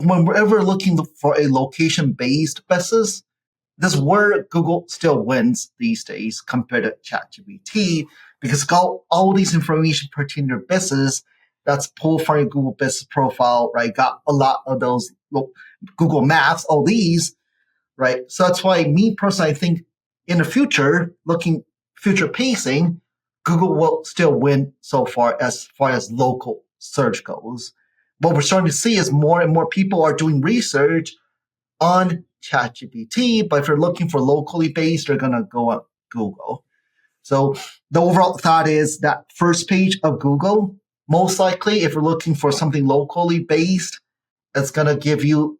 when we're ever looking for a location-based business, this is where Google still wins these days compared to ChatGPT, because got all these information pertaining to your business that's pulled from your Google business profile, right? Got a lot of those Google Maps, all these, right? So that's why me personally, I think in the future, looking future pacing, Google will still win so far as local search goes. What we're starting to see is more and more people are doing research on ChatGPT, but if you're looking for locally based, they're going to go on Google. So the overall thought is that first page of Google, most likely, if you're looking for something locally based, it's going to give you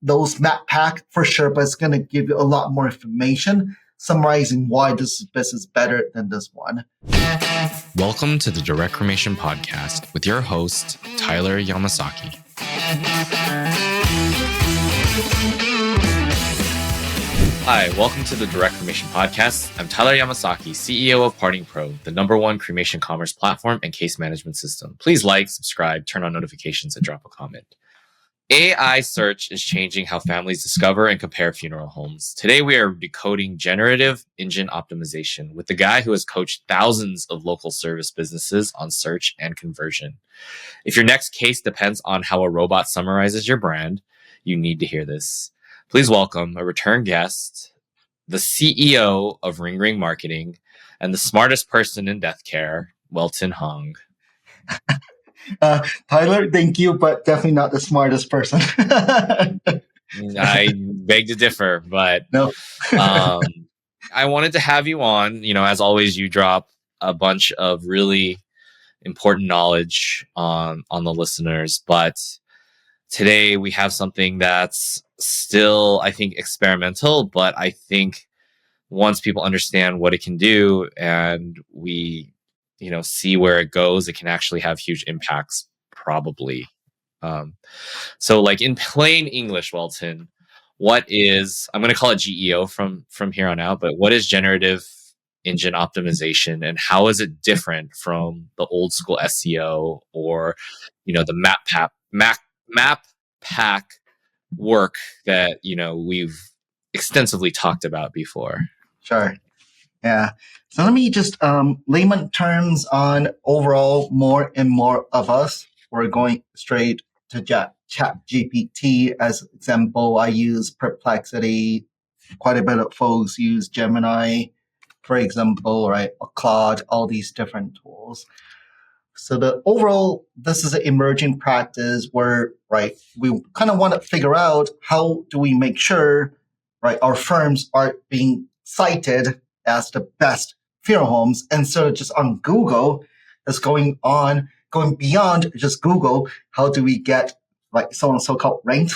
those map pack for sure, but it's going to give you a lot more information summarizing why this business is better than this one. Welcome to the Direct Cremation Podcast with your host, Tyler Yamasaki. Hi, welcome to the Direct Cremation Podcast. I'm Tyler Yamasaki, CEO of Parting Pro, the #1 cremation commerce platform and case management system. Please like, subscribe, turn on notifications, and drop a comment. AI search is changing how families discover and compare funeral homes. Today, we are decoding Generative Engine Optimization with the guy who has coached thousands of local service businesses on search and conversion. If your next case depends on how a robot summarizes your brand, you need to hear this. Please welcome a return guest, the CEO of Ring Ring Marketing, and the smartest person in death care, Welton Hong. Tyler, thank you, but definitely not the smartest person. I beg to differ, but no. I wanted to have you on. You know, as always, you drop a bunch of really important knowledge on the listeners, but today we have something that's still, I think, experimental, but I think once people understand what it can do and we, see where it goes, it can actually have huge impacts, probably. So like in plain English, Welton, I'm going to call it GEO from here on out, but what is Generative Engine Optimization and how is it different from the old school SEO or, the map pack work that, we've extensively talked about before? Sure. Yeah. So let me just layman terms on overall more and more of us. We're going straight to ChatGPT as example. I use Perplexity. Quite a bit of folks use Gemini, for example, right? Or Claude, all these different tools. So the overall, this is an emerging practice where, right, we kind of want to figure out how do we make sure, right, our firms are being cited as the best funeral homes, and so just on Google, is going beyond just Google. How do we get like so-called ranked,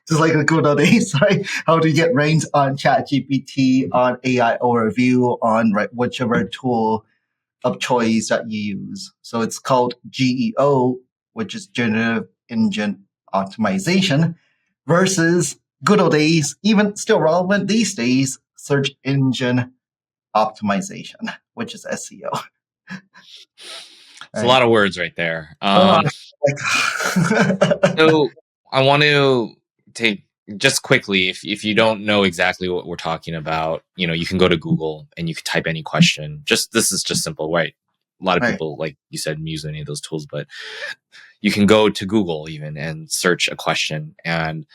just like the good old days, right? How do you get ranked on ChatGPT, on AI Overview, on right whichever tool of choice that you use? So it's called GEO, which is Generative Engine Optimization, versus good old days, even still relevant these days, Search Engine Optimization, which is SEO. It's a lot of words right there. So I want to take just quickly, if you don't know exactly what we're talking about, you can go to Google and you can type any question. This is just simple, right? A lot of people, like you said, use any of those tools, but you can go to Google even and search a question, and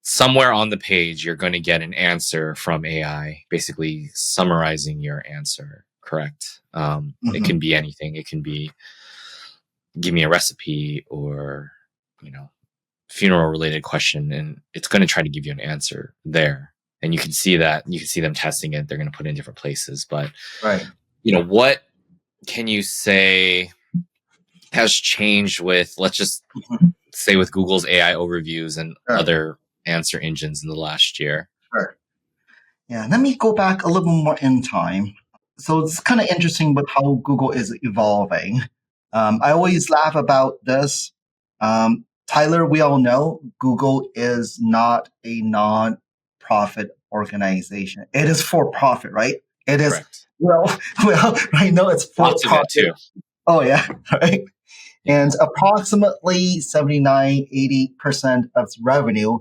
somewhere on the page, you're going to get an answer from AI, basically summarizing your answer, correct? It can be anything. It can be, give me a recipe or, funeral related question, and it's going to try to give you an answer there. And you can see them testing it. They're going to put it in different places. But, what can you say has changed with, let's just say with Google's AI overviews and other answer engines in the last year? Sure. Yeah, let me go back a little more in time. So it's kind of interesting with how Google is evolving. I always laugh about this. Tyler, we all know Google is not a non-profit organization. It is for profit, right? It is. Correct. Well, right now it's for profit too. Oh yeah, right. And approximately 79-80% of revenue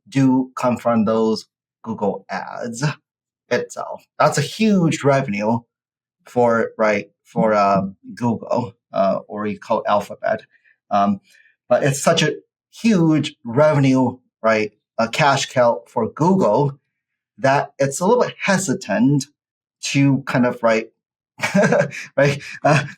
do come from those Google ads itself. That's a huge revenue for Google, or you call Alphabet. But it's such a huge revenue, right? A cash cow for Google that it's a little bit hesitant to kind of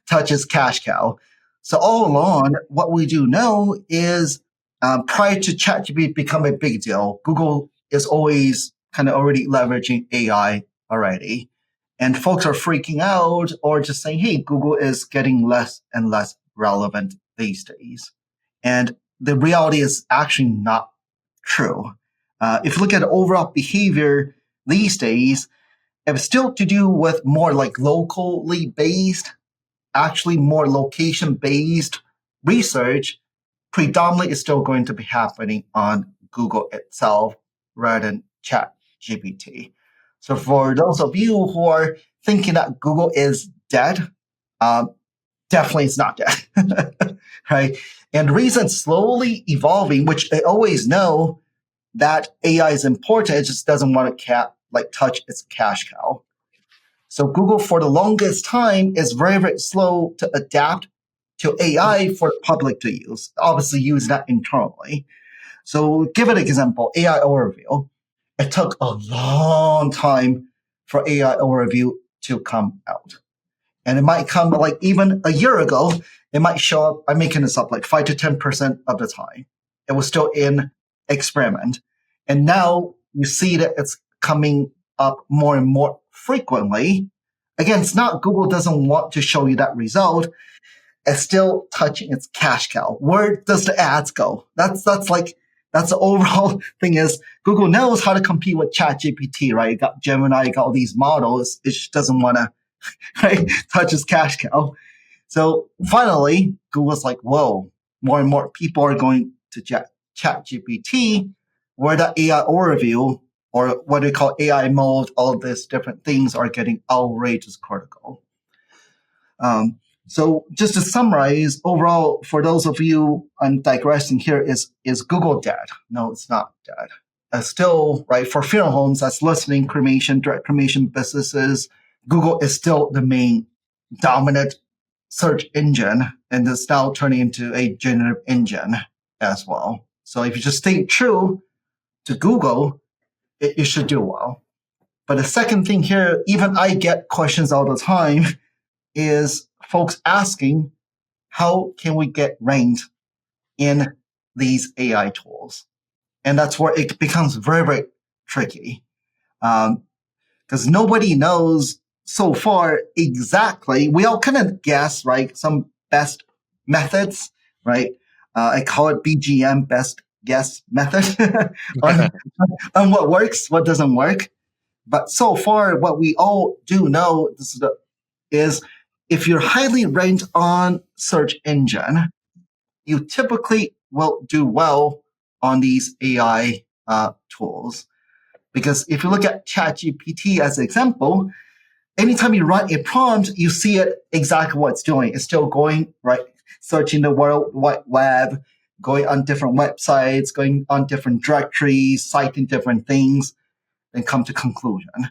touch its cash cow. So all along, what we do know is prior to ChatGPT becoming a big deal, Google is always kind of already leveraging AI already. And folks are freaking out or just saying, hey, Google is getting less and less relevant these days. And the reality is actually not true. If you look at overall behavior these days, if it's still to do with more like locally based, actually more location based research, predominantly is still going to be happening on Google itself rather than ChatGPT. So for those of you who are thinking that Google is dead, definitely it's not dead, right? And the reason it's slowly evolving, which I always know that AI is important, it just doesn't want to touch its cash cow. So Google, for the longest time, is very, very slow to adapt to AI for the public to use. Obviously, use that internally. So give an example, AI overview. It took a long time for AI overview to come out. And it might come like even a year ago, it might show up, I'm making this up, like 5 to 10% of the time. It was still in experiment. And now you see that it's coming up more and more frequently. Again, it's not Google doesn't want to show you that result. It's still touching its cash cow. Where does the ads go? That's the overall thing is Google knows how to compete with ChatGPT, right? You got Gemini, you got all these models. It just doesn't want to touch its cash cow. So finally, Google's like, whoa, more and more people are going to ChatGPT, where the AI overview, or what they call AI mode, all of these different things are getting outrageous critical. So just to summarize, overall, for those of you, I'm digressing here, is Google dead? No, it's not dead. Still, right, for funeral homes that's listening, cremation, direct cremation businesses, Google is still the main dominant search engine, and it's now turning into a generative engine as well. So if you just stay true to Google, it should do well. But the second thing here, even I get questions all the time, is folks asking, how can we get ranked in these AI tools? And that's where it becomes very, very tricky. Because nobody knows so far exactly. We all kind of guess, right? Some best methods, right? I call it BGM, best guess method, on what works, what doesn't work. But so far, what we all do know is if you're highly ranked on search engine, you typically will do well on these AI tools. Because if you look at ChatGPT as an example, anytime you run a prompt, you see it exactly what it's doing. It's still going, right, searching the World Wide Web, going on different websites, going on different directories, citing different things, and come to conclusion.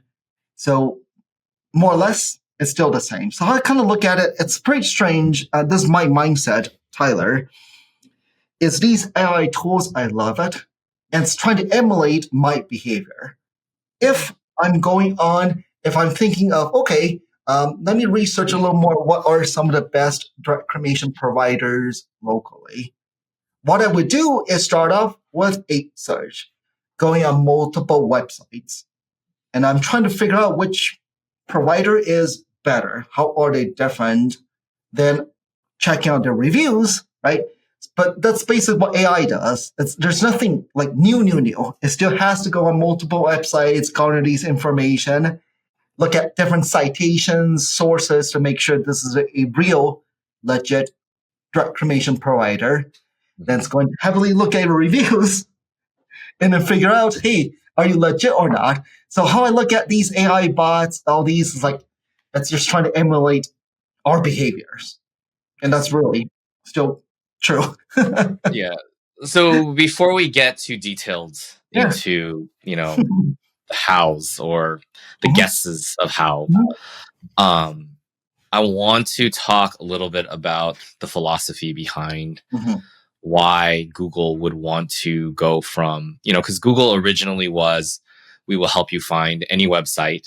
So more or less, it's still the same. So I kind of look at it, it's pretty strange. This is my mindset, Tyler, is these AI tools, I love it, and it's trying to emulate my behavior. If I'm thinking of, okay, let me research a little more, what are some of the best direct cremation providers locally? What I would do is start off with a search, going on multiple websites. And I'm trying to figure out which provider is better. How are they different? Then checking out the reviews, right? But that's basically what AI does. There's nothing like new. It still has to go on multiple websites, garner these information, look at different citations, sources to make sure this is a real, legit direct cremation provider. Then it's going to heavily look at reviews and then figure out, hey, are you legit or not? So how I look at these AI bots, all these is like, it's just trying to emulate our behaviors. And that's really still true. Yeah. So before we get too detailed Yeah. into, the hows or the Mhm. guesses of how, um, I want to talk a little bit about the philosophy behind Mhm. why Google would want to go from, because Google originally was, we will help you find any website,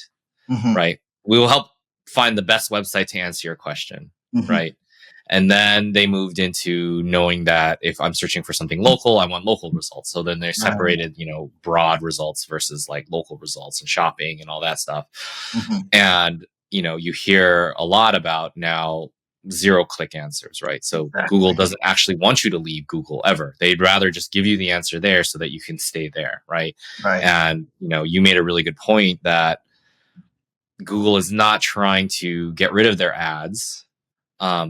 Mhm. right? We will help find the best website to answer your question, Mhm. right? And then they moved into knowing that if I'm searching for something local, I want local results. So then they separated, broad results versus like local results and shopping and all that stuff. Mhm. And, you hear a lot about now zero click answers, right? So Google Exactly. doesn't actually want you to leave Google ever. They'd rather just give you the answer there so that you can stay there, right? Right. And, you made a really good point that Google is not trying to get rid of their ads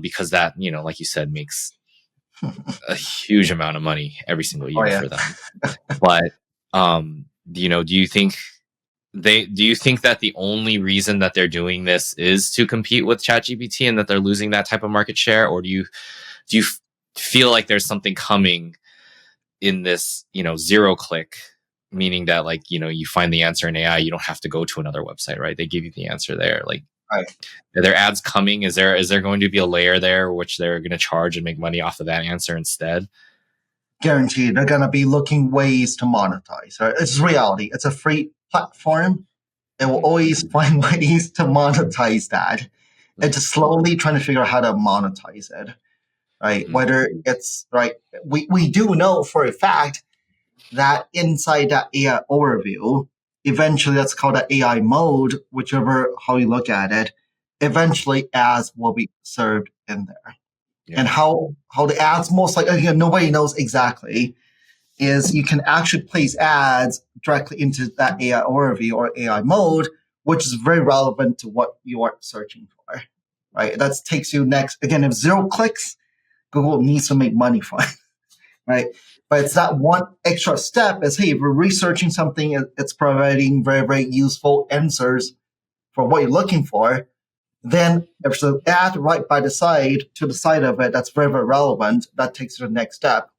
because that, like you said, makes a huge amount of money every single Oh year yeah. for them. But, do you think that the only reason that they're doing this is to compete with ChatGPT and that they're losing that type of market share? Or do you feel like there's something coming in this, zero click, meaning that like, you find the answer in AI, you don't have to go to another website, right? They give you the answer there. Like, Right. are there ads coming? Is there going to be a layer there which they're going to charge and make money off of that answer instead? Guaranteed, they're gonna be looking ways to monetize. Right? It's reality. It's a free platform. It will always find ways to monetize that. It's just slowly trying to figure out how to monetize it. Right? Mhm. Whether it's right, we do know for a fact that inside that AI overview, eventually that's called an AI mode, whichever how you look at it, eventually ads will be served in there. And Yeah. how the ads most likely, again, nobody knows exactly, is you can actually place ads directly into that AI overview or AI mode, which is very relevant to what you are searching for. Right? That takes you next. Again, if zero clicks, Google needs to make money from it. Right? But it's that one extra step is, hey, if we're researching something, it's providing very, very useful answers for what you're looking for. Then if there's an ad right by the side to the side of it that's very, very relevant, that takes you to the next step.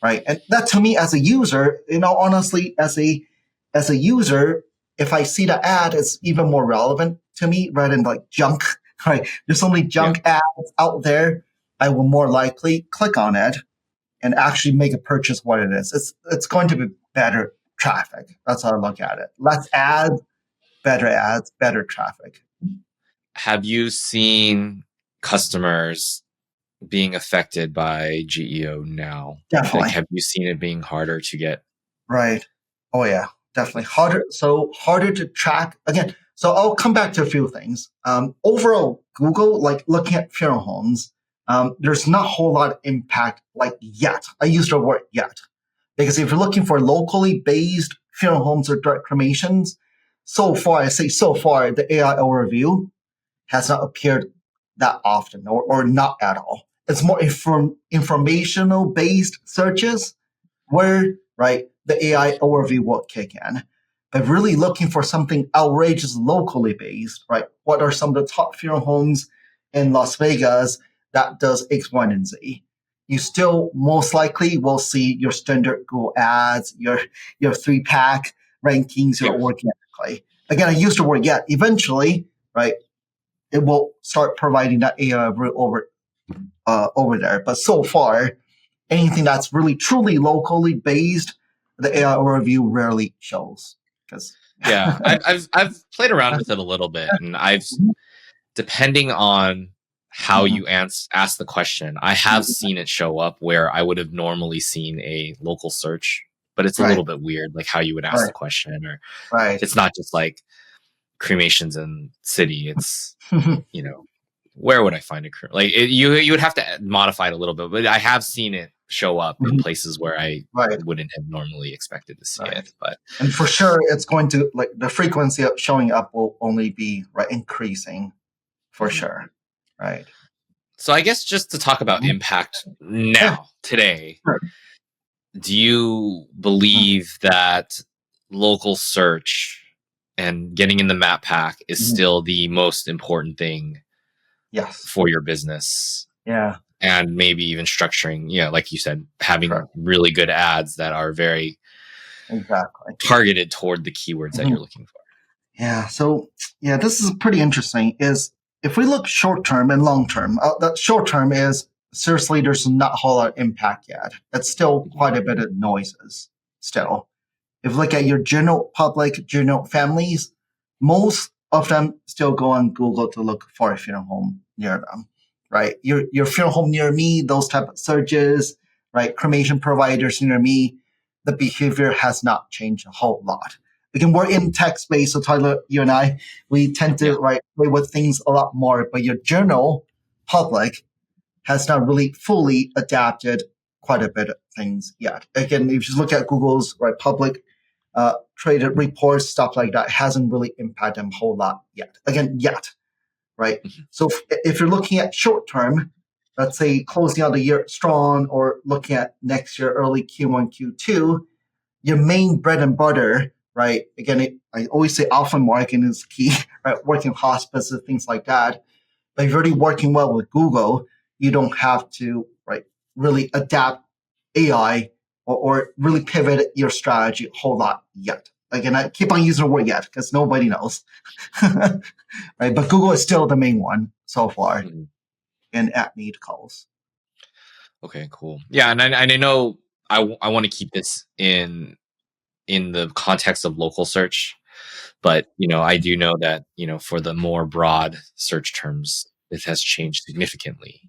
Right. And that to me as a user, honestly, as a user, if I see the ad, it's even more relevant to me rather than like junk. Right. There's so many Yeah. junk ads out there. I will more likely click on it and actually make a purchase what it is. It's going to be better traffic. That's how I look at it. Less ads, better traffic. Have you seen customers being affected by GEO now? Like, Definitely. have you seen it being harder to get? Right. Oh yeah, definitely harder. So harder to track again. So I'll come back to a few things. Overall, Google, like looking at funeral homes, there's not a whole lot of impact like yet. I use the word yet because if you're looking for locally based funeral homes or direct cremations, so far, I say so far, the AI overview has not appeared that often or not at all. It's more informational based searches where, right, the AI overview will kick in. But really looking for something outrageous locally based, right? What are some of the top funeral homes in Las Vegas that does X, Y, and Z? You still most likely will see your standard Google ads, your 3-pack rankings, Yeah. your organically. Again, I use the word yet. Eventually, right, it will start providing that AI over there. But so far, anything that's really truly locally based, the AI overview rarely shows. Because Yeah, I've played around with it a little bit, and depending on how you ask the question, I have seen it show up where I would have normally seen a local search, but it's a right, little bit weird, like how you would ask right, the question, or right. it's not just like cremations in city. It's, where would I find you would have to modify it a little bit, but I have seen it show up in places where I right, wouldn't have normally expected to see right. it. But And for sure, it's going to like the frequency of showing up will only be right increasing for Mhm. sure. Right. So I guess just to talk about impact Yeah. now, today, Sure. do you believe that local search and getting in the map pack is Mhm. still the most important thing Yes. for your business? Yeah. and maybe even structuring, like you said, having Correct. really good ads that are very Exactly targeted toward the keywords that you're looking for. Yeah. So this is pretty interesting. Is if we look short term and long term, the short term is seriously there's not a whole lot of impact yet. It's still quite a bit of noises. Still, if you look at your general public, general families, most of them still go on Google to look for a funeral home near them. Right. Your funeral home near me, those type of searches, right? Cremation providers near me, the behavior has not changed a whole lot. Again, we're in tech space, so Tyler, you and I, we tend to play with things a lot more. But your general public has not really fully adapted quite a bit of things yet. Again, if you look at Google's public traded reports, stuff like that, hasn't really impacted them a whole lot yet. Again, yet, right? So if you're looking at short term, let's say closing out the year strong, or looking at next year, early Q1, Q2, your main bread and butter, right? Again, I always say often marketing is key, right? Working hospices, things like that. But if you're already working well with Google, you don't have to, really adapt AI or really pivot your strategy a whole lot yet. Again, I keep on using the word yet because nobody knows, right? But Google is still the main one so far in at need calls. Okay, cool. Yeah, and I know I want to keep this in the context of local search, but I do know that for the more broad search terms, it has changed significantly.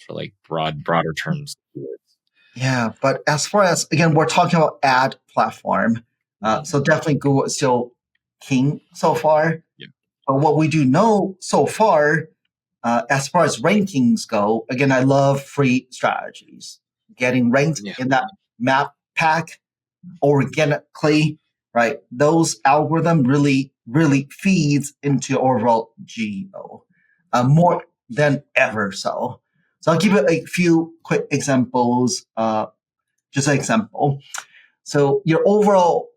For like broader terms. Yeah, but as far as, again, we're talking about ad platform, so definitely Google is still king so far. Yeah. But what we do know so far, as far as rankings go, again, I love free strategies. Getting ranked in that map pack organically, right? Those algorithm really, really feeds into overall GEO more than ever so. So I'll give you a few quick examples. Just an example. So your overall,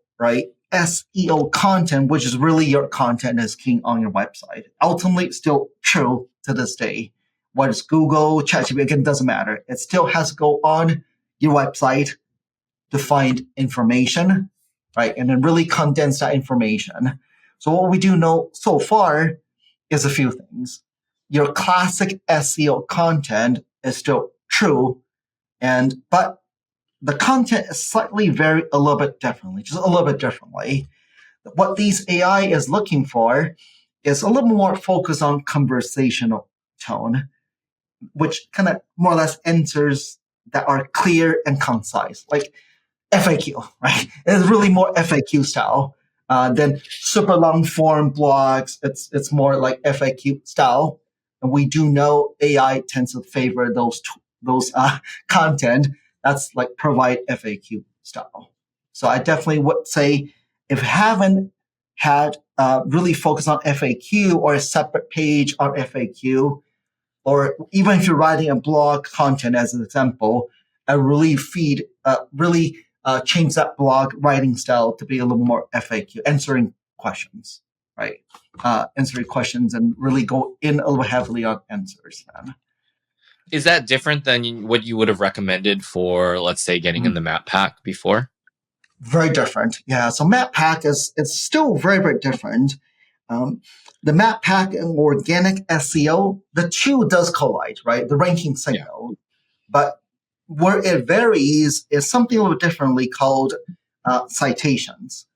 SEO content, which is really your content is king on your website, ultimately still true to this day. Whether it's Google, ChatGPT, again, doesn't matter. It still has to go on your website to find information, right? And then really condense that information. So what we do know so far is a few things. Your classic SEO content is still true, but the content is slightly varied a little bit differently, just a little bit differently. What these AI is looking for is a little more focused on conversational tone, which kind of more or less answers that are clear and concise, like FAQ, right? It's really more FAQ style than super long form blogs. It's more like FAQ style, and we do know AI tends to favor those content that's like provide FAQ style. So I definitely would say if you haven't had really focused on FAQ or a separate page on FAQ, or even if you're writing a blog content as an example, really change that blog writing style to be a little more FAQ, answering questions, right? Answering questions and really go in a little heavily on answers then. Is that different than what you would have recommended for, let's say, getting in the map pack before? Very different. Yeah. So map pack is still very, very different. The map pack and organic SEO, the two does collide, right? The ranking signal. Yeah. But where it varies is something a little differently called citations.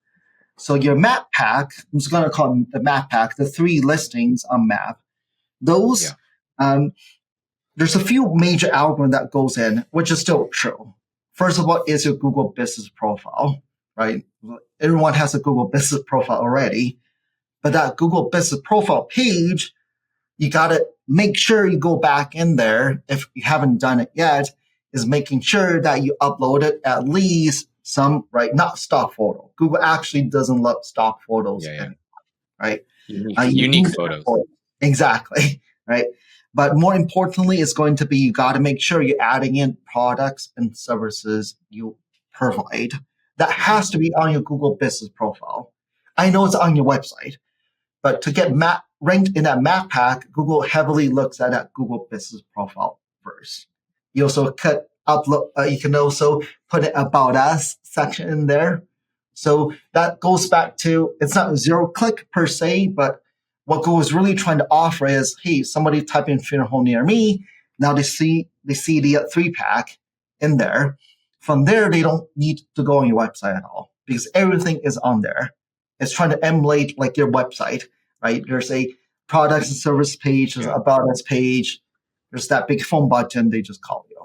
So your map pack, I'm just going to call them the map pack, the 3 listings on map. Those, there's a few major algorithms that goes in, which is still true. First of all, is your Google business profile, right? Everyone has a Google business profile already. But that Google business profile page, you got to make sure you go back in there, if you haven't done it yet, is making sure that you uploaded at least some, not stock photo. Google actually doesn't love stock photos anymore, right? Unique photos. Exactly, right? But more importantly, it's going to be you got to make sure you're adding in products and services you provide. That has to be on your Google business profile. I know it's on your website, but to get ranked in that map pack, Google heavily looks at that Google business profile first. You also you can also put an about us section in there. So that goes back to, it's not zero click per se, but what Google is really trying to offer is, hey, somebody type in funeral home near me. Now they see the 3-pack in there. From there, they don't need to go on your website at all because everything is on there. It's trying to emulate like your website, right? There's a products and service page, there's an about us page, there's that big phone button, they just call you.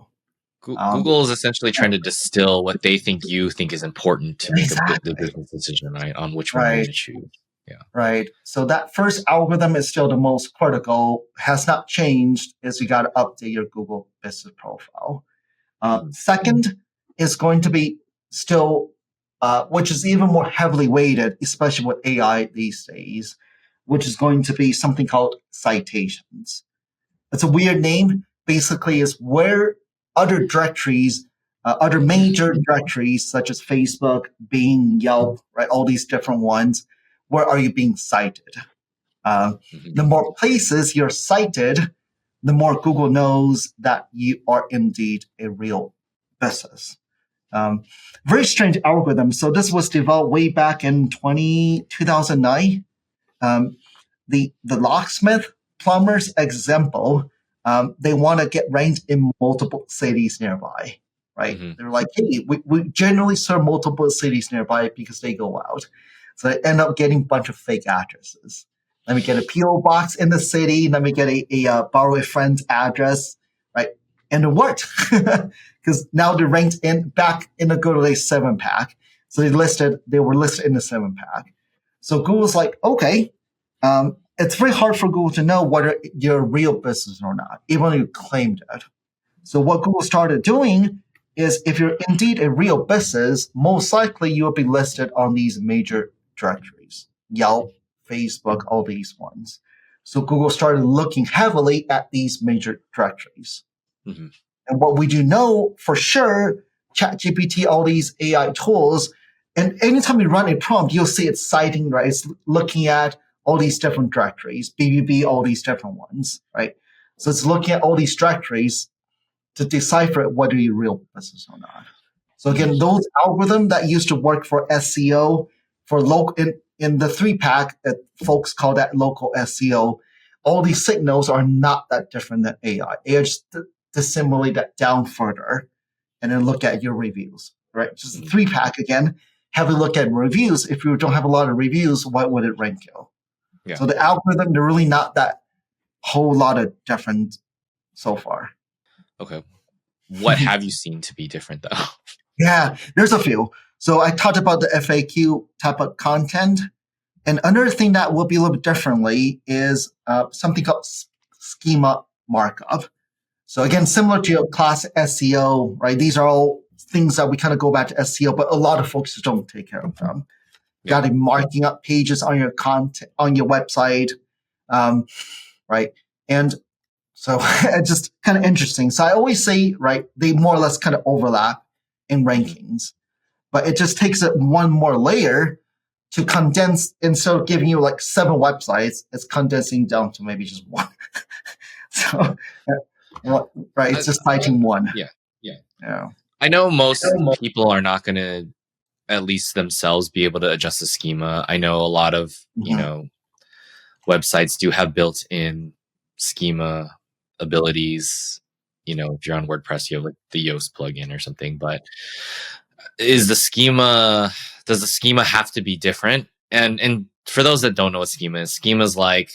Google is essentially trying to distill what they think you think is important to make the business decision, right, on which one you're going to choose. Yeah. Right. So that first algorithm is still the most critical, has not changed, is you got to update your Google business profile. Second is going to be still, which is even more heavily weighted, especially with AI these days, which is going to be something called citations. It's a weird name. Basically, is where other directories, other major directories such as Facebook, Bing, Yelp, right, all these different ones, where are you being cited? The more places you're cited, the more Google knows that you are indeed a real business. Very strange algorithm. So this was developed way back in 2009. The locksmith plumbers example, they want to get ranked in multiple cities nearby, right? They're like, hey, we generally serve multiple cities nearby because they go out. So they end up getting a bunch of fake addresses. Let me get a PO box in the city. Let me get a borrow a friend's address, right? And it worked because now they're ranked back in the good old 7-pack. So they were listed in the 7-pack. So Google's like, okay, it's very hard for Google to know whether you're a real business or not, even though you claimed it. So what Google started doing is if you're indeed a real business, most likely you'll be listed on these major directories, Yelp, Facebook, all these ones. So Google started looking heavily at these major directories. And what we do know for sure, ChatGPT, all these AI tools, and anytime you run a prompt, you'll see it's citing, right? It's looking at all these different directories, BBB, all these different ones, right? So it's looking at all these directories to decipher whether you're a real business or not. So again, those algorithms that used to work for SEO, for local in the 3-pack, folks call that local SEO. All these signals are not that different than AI. AI just dissimulate that down further and then look at your reviews, right? Just the 3-pack again, have a look at reviews. If you don't have a lot of reviews, why would it rank you? Yeah. So the algorithm, they're really not that whole lot of different so far. Okay. What have you seen to be different though? Yeah, there's a few. So I talked about the FAQ type of content. And another thing that will be a little bit differently is something called schema markup. So again, similar to your classic SEO, right? These are all things that we kind of go back to SEO, but a lot of folks don't take care of them. You got to be marking up pages on your content, on your website, right? And so it's just kind of interesting. So I always say, right, they more or less kind of overlap in rankings, but it just takes it one more layer to condense. Instead of giving you like 7 websites, it's condensing down to maybe just one. So, right, it's just citing one. Yeah. I know most people are not going to, at least themselves, be able to adjust the schema. I know a lot of, websites do have built-in schema abilities. If you're on WordPress, you have like the Yoast plugin or something. But does the schema have to be different? And for those that don't know what schema is like,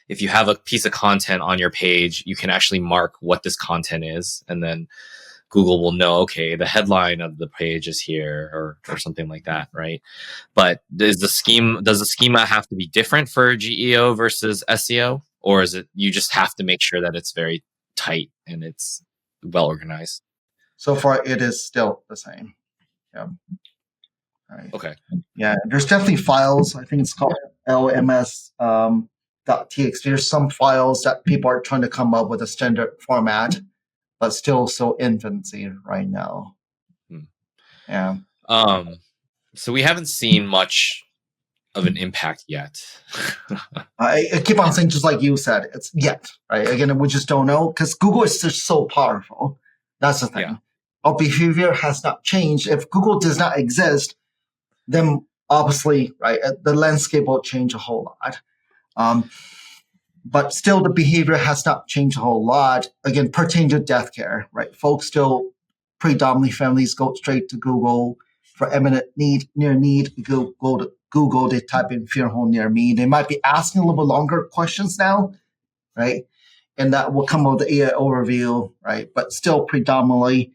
if you have a piece of content on your page, you can actually mark what this content is, and then Google will know, okay, the headline of the page is here, or something like that, right? But does the schema have to be different for GEO versus SEO, or is it you just have to make sure that it's very tight and it's well organized? So far, it is still the same. Yeah. Right. Okay. Yeah, there's definitely files. I think it's called LMS. .txt. There's some files that people are trying to come up with a standard format, but still so infancy right now. Yeah. So we haven't seen much of an impact yet. I keep on saying, just like you said, it's yet, right? Again, we just don't know because Google is just so powerful. That's the thing. Yeah. Our behavior has not changed. If Google does not exist, then obviously, right, the landscape will change a whole lot. But still, the behavior has not changed a whole lot. Again, pertaining to death care, right? Folks still, predominantly families, go straight to Google for imminent need, near need. Go to Google, they type in funeral home near me. They might be asking a little bit longer questions now, right? And that will come with the AI overview, right? But still, predominantly,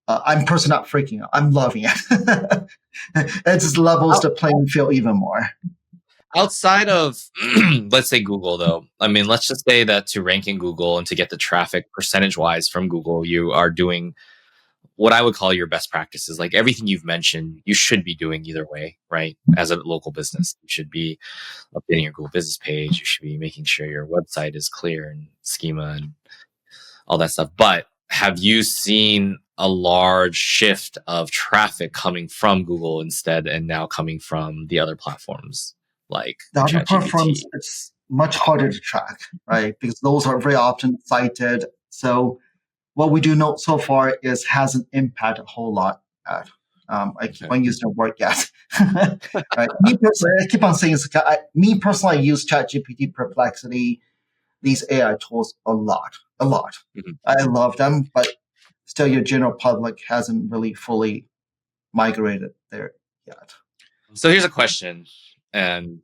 I'm personally not freaking out. I'm loving it. It just levels the playing field even more. Outside of, let's say Google, though, I mean, let's just say that to rank in Google and to get the traffic percentage-wise from Google, you are doing what I would call your best practices. Like everything you've mentioned, you should be doing either way, right? As a local business, you should be updating your Google business page. You should be making sure your website is clear and schema and all that stuff. But have you seen a large shift of traffic coming from Google instead and now coming from the other platforms like The other ChatGPT? platforms, it's much harder to track, right? Because those are very often cited. So what we do know so far is hasn't impacted a whole lot. I keep on using the word yet. Right? Me personally, I keep on saying, me personally, I use ChatGPT, Perplexity, these AI tools a lot. Mm-hmm. I love them, but still your general public hasn't really fully migrated there yet. So here's a question, and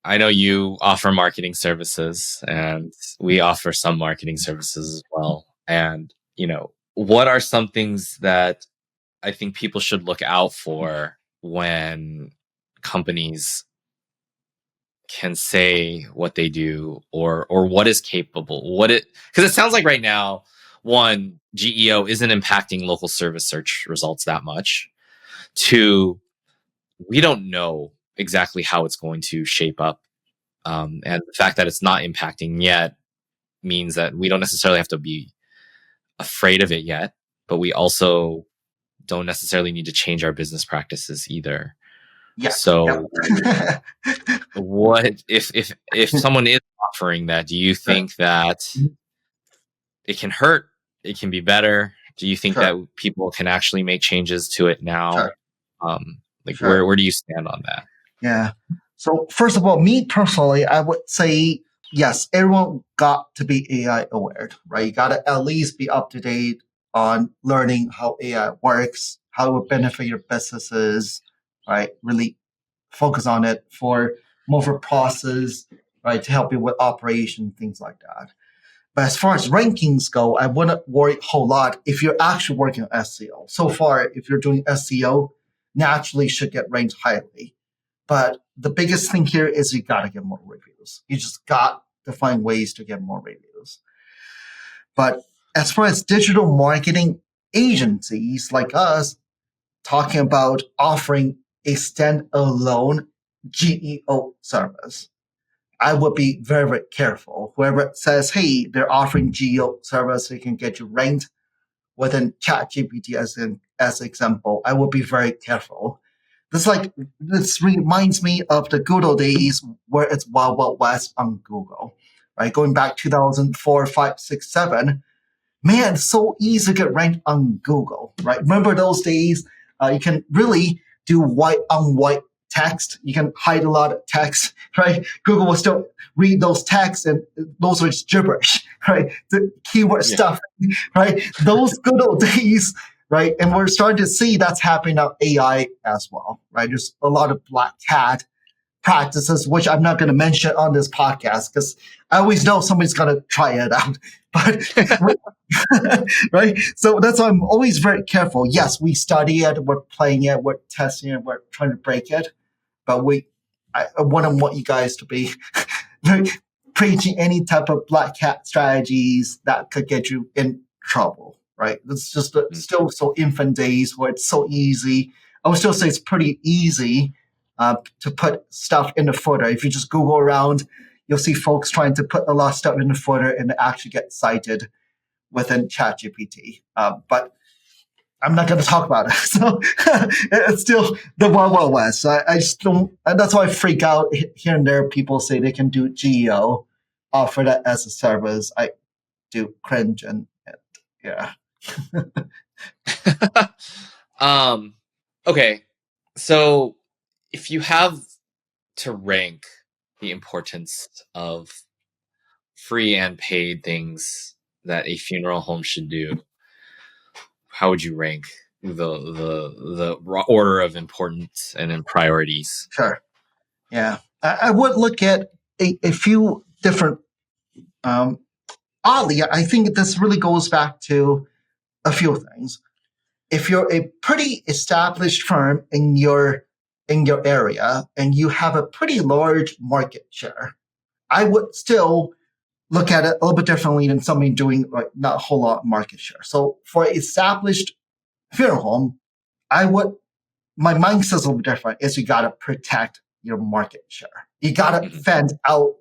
I know you offer marketing services, and we offer some marketing services as well. And, what are some things that I think people should look out for when companies can say what they do or what is capable? Because it sounds like right now, one, GEO isn't impacting local service search results that much. Two, we don't know exactly how it's going to shape up. And the fact that it's not impacting yet means that we don't necessarily have to be afraid of it yet, but we also don't necessarily need to change our business practices either. Yeah. So what if someone is offering that, do you think that it can hurt? It can be better? Do you think that people can actually make changes to it now? Where do you stand on that? Yeah. So first of all, me personally, I would say, yes, everyone got to be AI aware, right? You got to at least be up to date on learning how AI works, how it will benefit your businesses, right? Really focus on it for more of a process, right? To help you with operation, things like that. But as far as rankings go, I wouldn't worry a whole lot if you're actually working on SEO. So far, if you're doing SEO, naturally should get ranked highly. But the biggest thing here is you got to get more reviews. You just got to find ways to get more reviews. But as far as digital marketing agencies like us talking about offering a standalone GEO service, I would be very, very careful. Whoever says, hey, they're offering GEO service, so you can get you ranked within ChatGPT as an example, I would be very careful. This reminds me of the good old days where it's Wild Wild West on Google, right? Going back 2004, 5, 6, 7. Man, it's so easy to get ranked on Google, right? Remember those days? You can really do white on white text. You can hide a lot of text, right? Google will still read those texts, and those are just gibberish, right? The keyword stuff, right? Those good old days, right? And we're starting to see that's happening on AI as well, right? There's a lot of black hat practices, which I'm not going to mention on this podcast because I always know somebody's going to try it out. But right? So that's why I'm always very careful. Yes, we study it, we're playing it, we're testing it, we're trying to break it. But I wouldn't want you guys to be preaching any type of black hat strategies that could get you in trouble, right? It's just still so infant days where it's so easy. I would still say it's pretty easy to put stuff in the footer. If you just Google around, you'll see folks trying to put a lot of stuff in the footer and actually get cited within ChatGPT. But I'm not going to talk about it. So it's still the Wild Wild West. So I just don't, and that's why I freak out here and there. People say they can do GEO, offer that as a service. I do cringe and yeah. Okay. So if you have to rank the importance of free and paid things that a funeral home should do, how would you rank the order of importance and in priorities? Sure. Yeah. I would look at a few different, oddly, I think this really goes back to a few things. If you're a pretty established firm in your area and you have a pretty large market share, I would still look at it a little bit differently than somebody doing like not a whole lot of market share. So for established funeral home, my mindset is a little bit different. Is you got to protect your market share. You got to fend out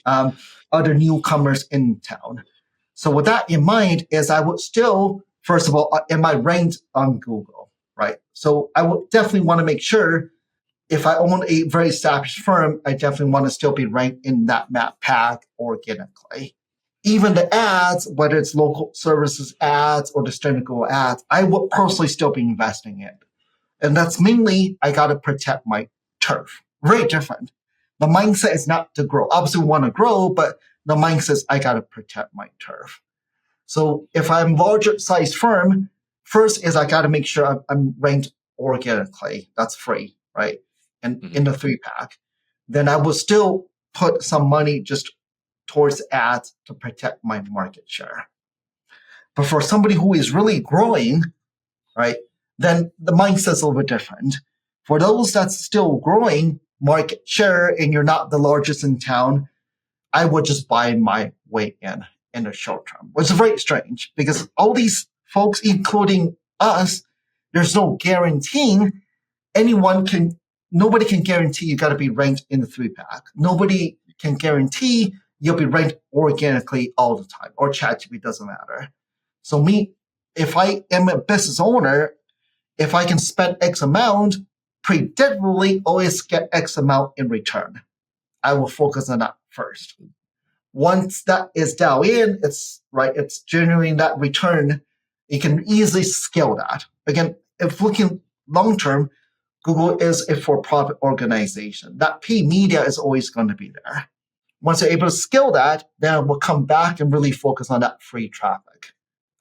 other newcomers in town. So with that in mind, is I would still, first of all, am I ranked on Google, right? So I would definitely want to make sure if I own a very established firm, I definitely want to still be ranked in that map pack organically. Even the ads, whether it's local services ads or the standard Google ads, I would personally still be investing in. And that's mainly, I got to protect my turf. Very different. The mindset is not to grow. Obviously, we want to grow, but the mindset is I got to protect my turf. So if I'm larger size firm, first is I got to make sure I'm ranked organically. That's free, right? And in the 3-pack. Then I will still put some money just towards ads to protect my market share. But for somebody who is really growing, right, then the mindset's a little bit different. For those that's still growing market share and you're not the largest in town, I would just buy my way in the short term, which is very strange because all these folks, including us, there's no guaranteeing nobody can guarantee you got to be ranked in the 3-pack. Nobody can guarantee you'll be ranked organically all the time, or ChatGPT doesn't matter. So if I am a business owner, if I can spend X amount, predictably always get X amount in return. I will focus on that first. Once that is dialed in, it's generating that return. You can easily scale that. Again, if looking long term, Google is a for-profit organization. That paid media is always going to be there. Once you're able to scale that, then we'll come back and really focus on that free traffic.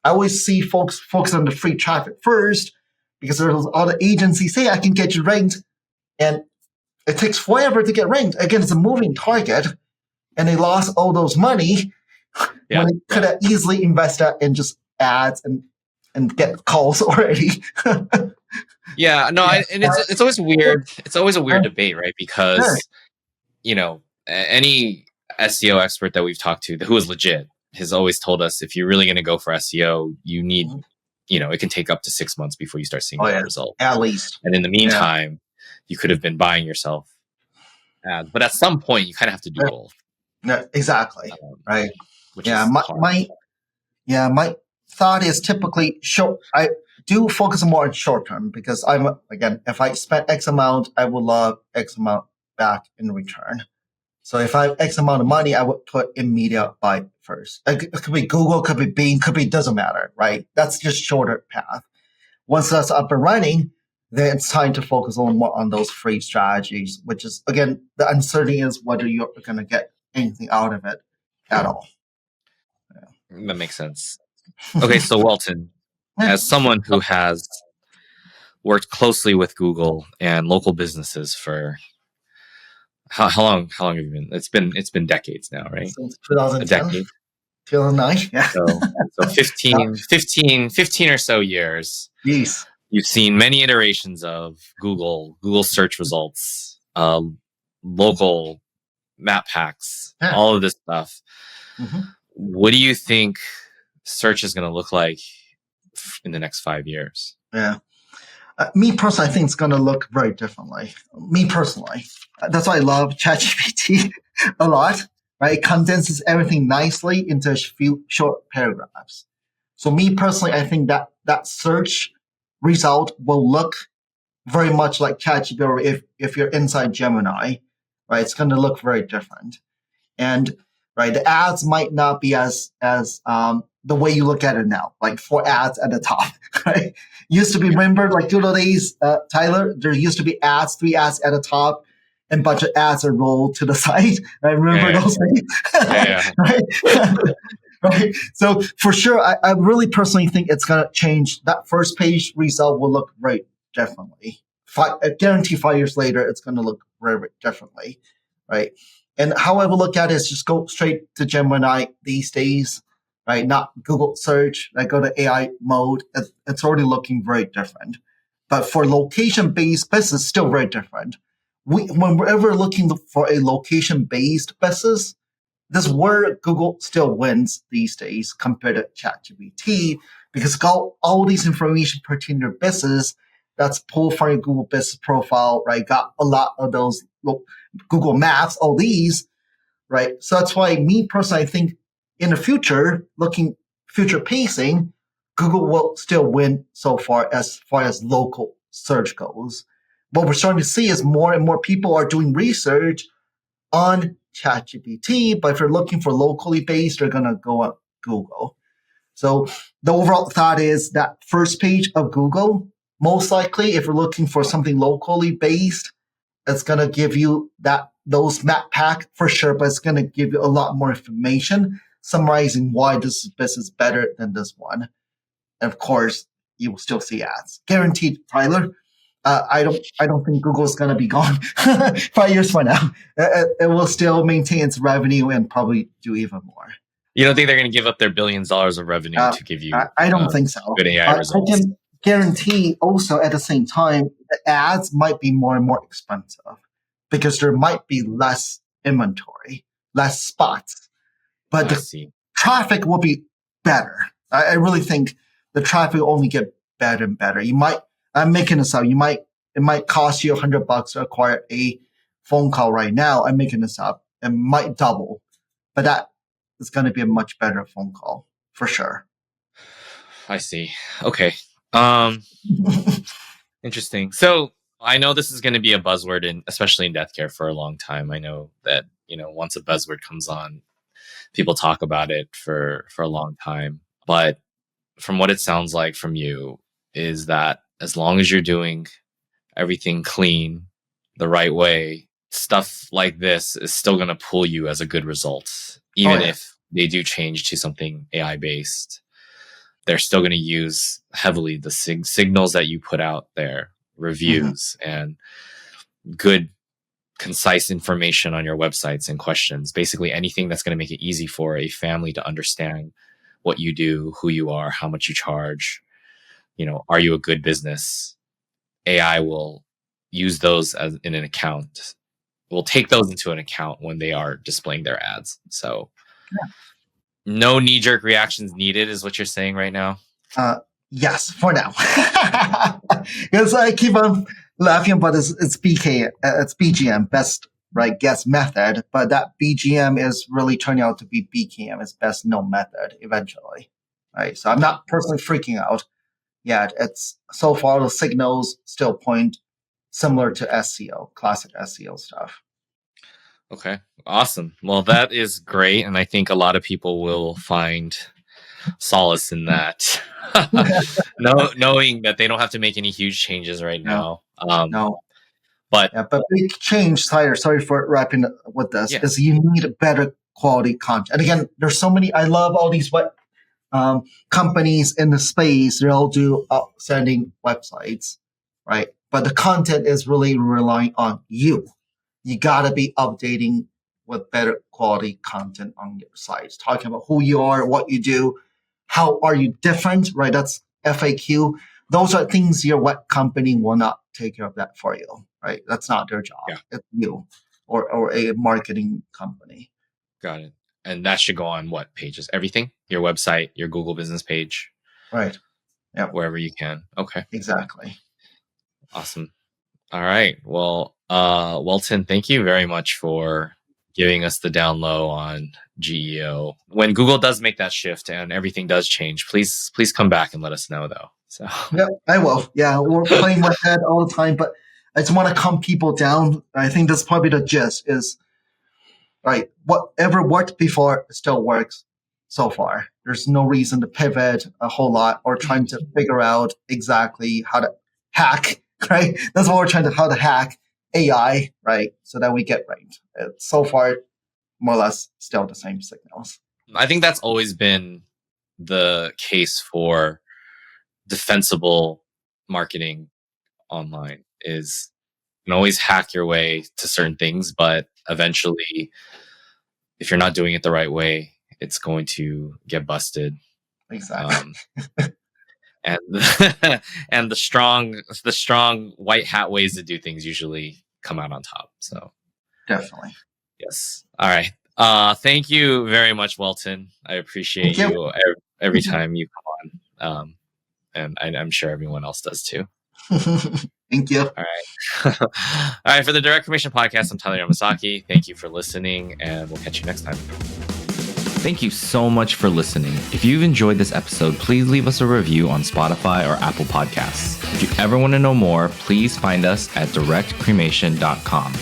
I always see folks focus on the free traffic first because there's all the agencies say I can get you ranked, and it takes forever to get ranked. Again, it's a moving target, and they lost all those money when they could have easily invested in just ads and get calls already. And it's always weird. It's always a weird debate, right? Because any SEO expert that we've talked to who is legit has always told us if you're really going to go for SEO, you need, it can take up to 6 months before you start seeing results. At least. And in the meantime, you could have been buying yourself ads. But at some point, you kind of have to do both. No, exactly. Right. Which is hard. My thought is typically short. I do focus more on short term because if I spend X amount, I would love X amount back in return. So if I have X amount of money, I would put immediate buy first. It could be Google, could be Bing, doesn't matter, right? That's just shorter path. Once that's up and running, then it's time to focus a little more on those free strategies, which is, again, the uncertainty is whether you're going to get anything out of it at all. Yeah. That makes sense. Okay, so Welton, as someone who has worked closely with Google and local businesses for how long have you been? It's been decades now, right? Since 2010. A decade. 2009. Yeah. So 15 or so years. Yes. You've seen many iterations of Google search results, local map packs, all of this stuff. Mm-hmm. What do you think search is going to look like in the next 5 years? Yeah. Me personally, I think it's going to look very differently. Me personally. That's why I love ChatGPT a lot. Right? It condenses everything nicely into a few short paragraphs. So me personally, I think that search result will look very much like ChatGPT, or if you're inside Gemini, right, it's going to look very different. And right, the ads might not be as the way you look at it now, like 4 ads at the top, right? Used to be, remember, like good old days, Tyler, there used to be ads, 3 ads at the top, and a bunch of ads are rolled to the side. I remember those things. Right? Right. So for sure, I really personally think it's going to change. That first page result will look very differently. I guarantee 5 years later, it's going to look very, very differently. Right. And how I will look at it is just go straight to Gemini these days, right? Not Google search. I go to AI mode. It's already looking very different. But for location-based business, still very different. When we're ever looking for a location-based business, this is where Google still wins these days compared to ChatGPT, because all these information pertaining to your business that's pulled from your Google business profile, right? Got a lot of those Google Maps, all these, right? So that's why me personally, I think in the future, looking future pacing, Google will still win so far as local search goes. What we're starting to see is more and more people are doing research on ChatGPT, but if you're looking for locally based, they're going to go on Google. So the overall thought is that first page of Google, most likely, if you're looking for something locally based, it's going to give you those map pack for sure, but it's going to give you a lot more information summarizing why this business is better than this one. And of course, you will still see ads. Guaranteed, Tyler. I don't think Google's going to be gone 5 years from now. It will still maintain its revenue and probably do even more. You don't think they're going to give up their billions of dollars of revenue to give you? I don't think so. Good AI results. I can guarantee also at the same time, the ads might be more and more expensive because there might be less inventory, less spots, but the traffic will be better. I really think the traffic will only get better and better. I'm making this up. It might cost you $100 to acquire a phone call right now. I'm making this up. It might double, but that is going to be a much better phone call for sure. I see. Okay. Interesting. So I know this is going to be a buzzword, especially in death care, for a long time. I know that once a buzzword comes on, people talk about it for a long time. But from what it sounds like from you is that as long as you're doing everything clean, the right way, stuff like this is still going to pull you as a good result, even if they do change to something AI based. They're still going to use heavily the signals that you put out there, reviews, and good, concise information on your websites and questions. Basically, anything that's going to make it easy for a family to understand what you do, who you are, how much you charge. Are you a good business? AI will use those in an account. We'll take those into an account when they are displaying their ads. So no knee-jerk reactions needed is what you're saying right now? Yes, for now. Because I keep on laughing about this. It's BGM, best right guess method, but that BGM is really turning out to be BKM, is best known method eventually. Right. So I'm not personally freaking out yet. It's so far the signals still point similar to SEO, classic SEO stuff. Okay, awesome. Well, that is great, and I think a lot of people will find solace in that, knowing that they don't have to make any huge changes right now. No. But big change, Tyler, sorry for wrapping up with this, is you need better quality content. And again, there's so many, I love all these companies in the space, they all do outstanding websites, right? But the content is really relying on you. You got to be updating with better quality content on your sites, talking about who you are, what you do, how are you different, right? That's FAQ. Those are things your web company will not take care of that for you, right? That's not their job. Yeah. It's you or a marketing company. Got it. And that should go on what pages? Everything? Your website, your Google business page? Right. Yeah. Wherever you can. Okay. Exactly. Awesome. All right. Well, Welton, thank you very much for giving us the down low on GEO. When Google does make that shift and everything does change, please come back and let us know, though. So Yeah, I will. Yeah, we're playing with that all the time, but I just want to calm people down. I think that's probably the gist is, right, whatever worked before still works so far. There's no reason to pivot a whole lot or trying to figure out exactly how to hack, right? That's what we're trying to, how to hack AI, right? So that we get right. So far, more or less still the same signals. I think that's always been the case for defensible marketing online is you can always hack your way to certain things, but eventually, if you're not doing it the right way, it's going to get busted. Exactly. And and the strong white hat ways to do things usually come out on top. So Definitely. yes. All right. Thank you very much, Welton. I appreciate Thank you every time you come on. And I'm sure everyone else does too. Thank you. All right. All right. For the Direct Cremation Podcast, I'm Tyler Yamasaki. Thank you for listening, and we'll catch you next time. Thank you so much for listening. If you've enjoyed this episode, please leave us a review on Spotify or Apple Podcasts. If you ever want to know more, please find us at directcremation.com.